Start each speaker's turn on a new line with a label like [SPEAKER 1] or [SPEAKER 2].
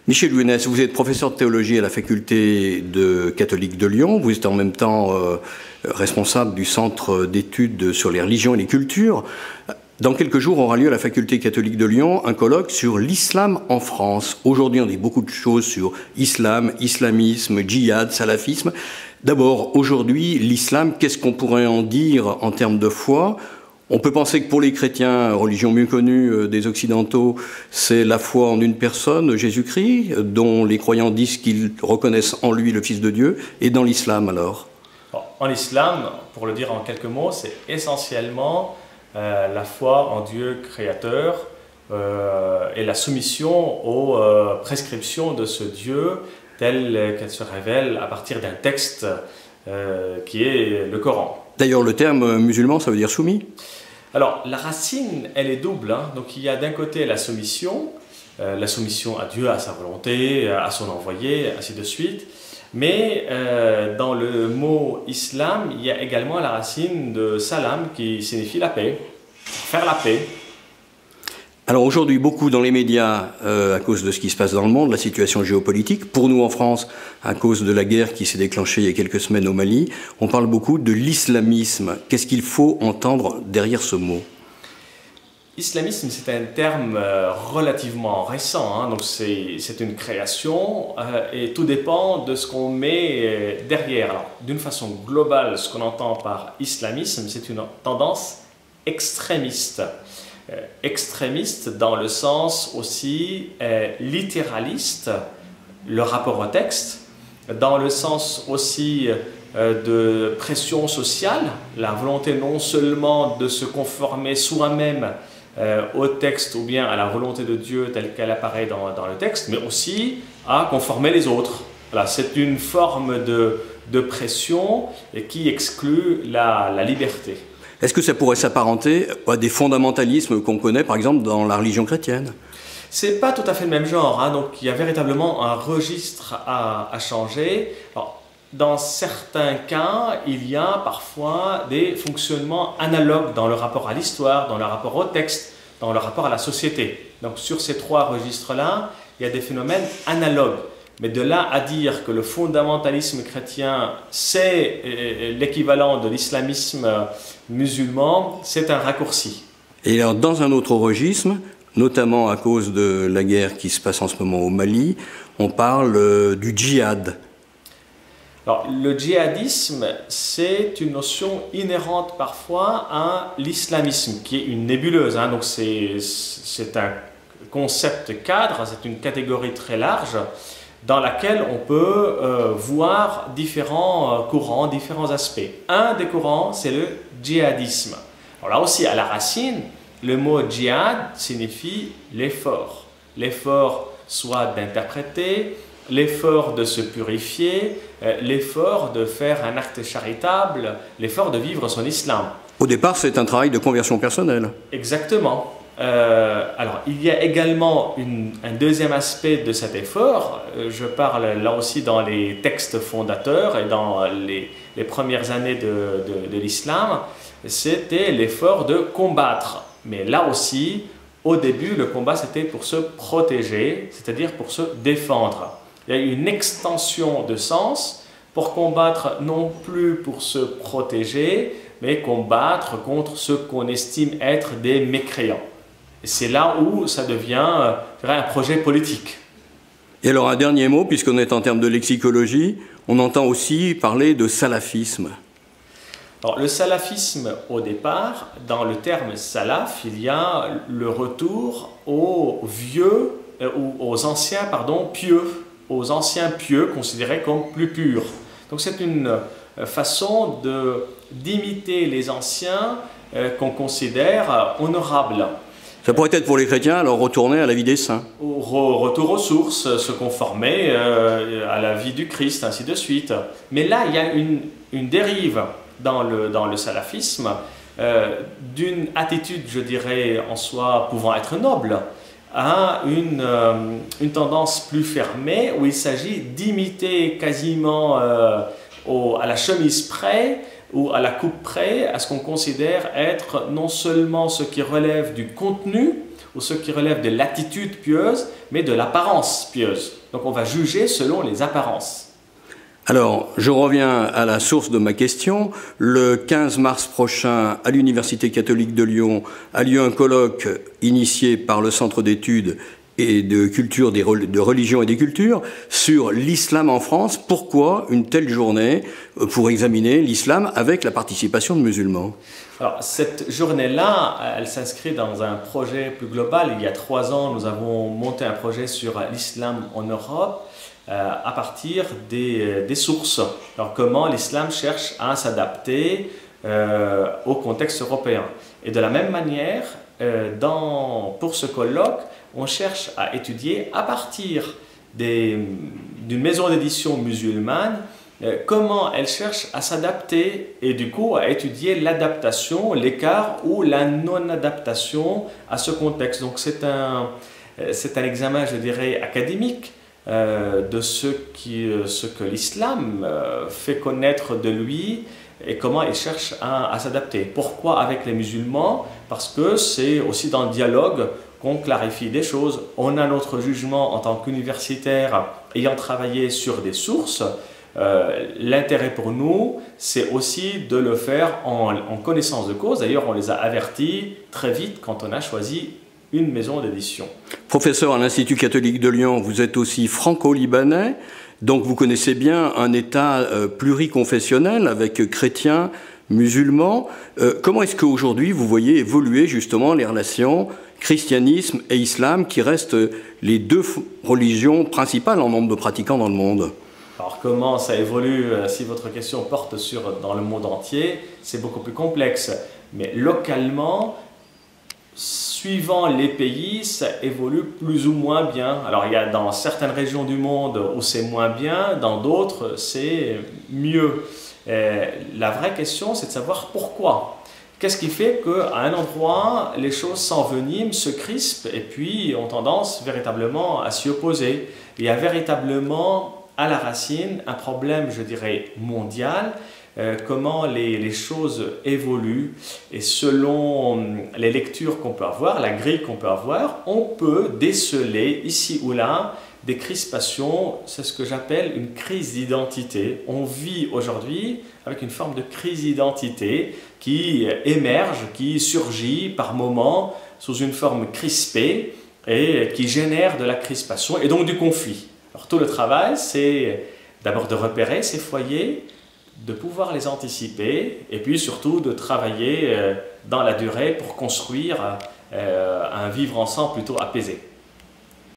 [SPEAKER 1] Michel Louennès, vous êtes professeur de théologie à la faculté catholique de Lyon. Vous êtes en même temps responsable du centre d'études sur les religions et les cultures. Dans quelques jours aura lieu à la faculté catholique de Lyon un colloque sur l'islam en France. Aujourd'hui, on dit beaucoup de choses sur islam, islamisme, djihad, salafisme. D'abord, aujourd'hui, l'islam, qu'est-ce qu'on pourrait en dire en termes de foi ? On peut penser que pour les chrétiens, religion mieux connue des Occidentaux, c'est la foi en une personne, Jésus-Christ, dont les croyants disent qu'ils reconnaissent en lui le Fils de Dieu. Et dans l'islam, alors ?
[SPEAKER 2] En islam, pour le dire en quelques mots, c'est essentiellement la foi en Dieu créateur et la soumission aux prescriptions de ce Dieu telle qu'elle se révèle à partir d'un texte qui est le Coran.
[SPEAKER 1] D'ailleurs, le terme musulman, ça veut dire soumis ?
[SPEAKER 2] Alors, la racine, elle est double. Donc, il y a d'un côté la soumission à Dieu, à sa volonté, à son envoyé, ainsi de suite. Mais dans le mot islam, il y a également la racine de salam qui signifie la paix, faire la paix.
[SPEAKER 1] Alors aujourd'hui, beaucoup dans les médias, à cause de ce qui se passe dans le monde, la situation géopolitique, pour nous en France, à cause de la guerre qui s'est déclenchée il y a quelques semaines au Mali, on parle beaucoup de l'islamisme. Qu'est-ce qu'il faut entendre derrière ce mot ?
[SPEAKER 2] Islamisme, c'est un terme relativement récent, donc c'est une création et tout dépend de ce qu'on met derrière. Alors, d'une façon globale, ce qu'on entend par islamisme, c'est une tendance extrémiste. Extrémiste dans le sens aussi littéraliste, le rapport au texte, dans le sens aussi de pression sociale, la volonté non seulement de se conformer soi-même au texte ou bien à la volonté de Dieu telle qu'elle apparaît dans le texte, mais aussi à conformer les autres. Voilà, c'est une forme de pression qui exclut la liberté.
[SPEAKER 1] Est-ce que ça pourrait s'apparenter à des fondamentalismes qu'on connaît par exemple dans la religion chrétienne ?
[SPEAKER 2] C'est pas tout à fait le même genre, donc il y a véritablement un registre à changer. Alors, dans certains cas, il y a parfois des fonctionnements analogues dans le rapport à l'histoire, dans le rapport au texte, dans le rapport à la société. Donc sur ces trois registres-là, il y a des phénomènes analogues. Mais de là à dire que le fondamentalisme chrétien, c'est l'équivalent de l'islamisme musulman, c'est un raccourci.
[SPEAKER 1] Et alors, dans un autre registre, notamment à cause de la guerre qui se passe en ce moment au Mali, on parle du djihad.
[SPEAKER 2] Alors, le djihadisme, c'est une notion inhérente parfois à l'islamisme, qui est une nébuleuse. Donc, c'est un concept cadre, c'est une catégorie très large, dans laquelle on peut voir différents courants, différents aspects. Un des courants, c'est le djihadisme. Alors là aussi, à la racine, le mot djihad signifie l'effort. L'effort soit d'interpréter, l'effort de se purifier, l'effort de faire un acte charitable, l'effort de vivre son islam.
[SPEAKER 1] Au départ, c'est un travail de conversion personnelle.
[SPEAKER 2] Exactement. Alors, il y a également un deuxième aspect de cet effort. Je parle là aussi dans les textes fondateurs et dans les premières années de l'islam. C'était l'effort de combattre. Mais là aussi, au début, le combat, c'était pour se protéger, c'est-à-dire pour se défendre. Il y a une extension de sens pour combattre non plus pour se protéger, mais combattre contre ceux qu'on estime être des mécréants. C'est là où ça devient un projet politique.
[SPEAKER 1] Et alors un dernier mot, puisqu'on est en termes de lexicologie, on entend aussi parler de salafisme.
[SPEAKER 2] Alors, le salafisme, au départ, dans le terme salaf, il y a le retour aux vieux, ou aux anciens, pieux, aux anciens pieux considérés comme plus purs. Donc c'est une façon d'imiter les anciens qu'on considère honorables.
[SPEAKER 1] Ça pourrait être pour les chrétiens, alors retourner à la vie des saints.
[SPEAKER 2] Retour aux sources, se conformer à la vie du Christ, ainsi de suite. Mais là, il y a une dérive dans le salafisme, d'une attitude, je dirais, en soi pouvant être noble, à une tendance plus fermée, où il s'agit d'imiter quasiment à la chemise près, ou à la coupe près, à ce qu'on considère être non seulement ce qui relève du contenu ou ce qui relève de l'attitude pieuse, mais de l'apparence pieuse. Donc on va juger selon les apparences.
[SPEAKER 1] Alors, je reviens à la source de ma question. Le 15 mars prochain, à l'Université catholique de Lyon, a lieu un colloque initié par le Centre d'études et de culture, de religion et des cultures sur l'islam en France. Pourquoi une telle journée pour examiner l'islam avec la participation de musulmans?
[SPEAKER 2] Alors, cette journée-là, elle s'inscrit dans un projet plus global. Il y a 3 ans, nous avons monté un projet sur l'islam en Europe à partir des sources. Alors, comment l'islam cherche à s'adapter au contexte européen. Et de la même manière, pour ce colloque, on cherche à étudier à partir d'une maison d'édition musulmane comment elle cherche à s'adapter et du coup à étudier l'adaptation, l'écart ou la non-adaptation à ce contexte. Donc c'est un examen, je dirais, académique de ce que l'islam fait connaître de lui et comment il cherche à s'adapter. Pourquoi avec les musulmans? Parce que c'est aussi dans le dialogue qu'on clarifie des choses. On a notre jugement en tant qu'universitaire ayant travaillé sur des sources. L'intérêt pour nous, c'est aussi de le faire en connaissance de cause. D'ailleurs, on les a avertis très vite quand on a choisi une maison d'édition.
[SPEAKER 1] Professeur à l'Institut catholique de Lyon, vous êtes aussi franco-libanais, donc vous connaissez bien un État pluriconfessionnel avec chrétiens, musulmans. Comment est-ce qu'aujourd'hui vous voyez évoluer justement les relations christianisme et islam qui restent les 2 religions principales en nombre de pratiquants dans le monde?
[SPEAKER 2] Alors comment ça évolue, si votre question porte dans le monde entier, c'est beaucoup plus complexe. Mais localement, suivant les pays, ça évolue plus ou moins bien. Alors il y a dans certaines régions du monde où c'est moins bien, dans d'autres c'est mieux. La vraie question, c'est de savoir pourquoi. Qu'est-ce qui fait qu'à un endroit, les choses s'enveniment, se crispent et puis ont tendance véritablement à s'y opposer? Il y a véritablement à la racine un problème, je dirais, mondial, comment les choses évoluent et selon les lectures qu'on peut avoir, la grille qu'on peut avoir, on peut déceler ici ou là des crispations, c'est ce que j'appelle une crise d'identité. On vit aujourd'hui avec une forme de crise d'identité qui émerge, qui surgit par moments sous une forme crispée et qui génère de la crispation et donc du conflit. Alors tout le travail, c'est d'abord de repérer ces foyers, de pouvoir les anticiper et puis surtout de travailler dans la durée pour construire un vivre ensemble plutôt apaisé.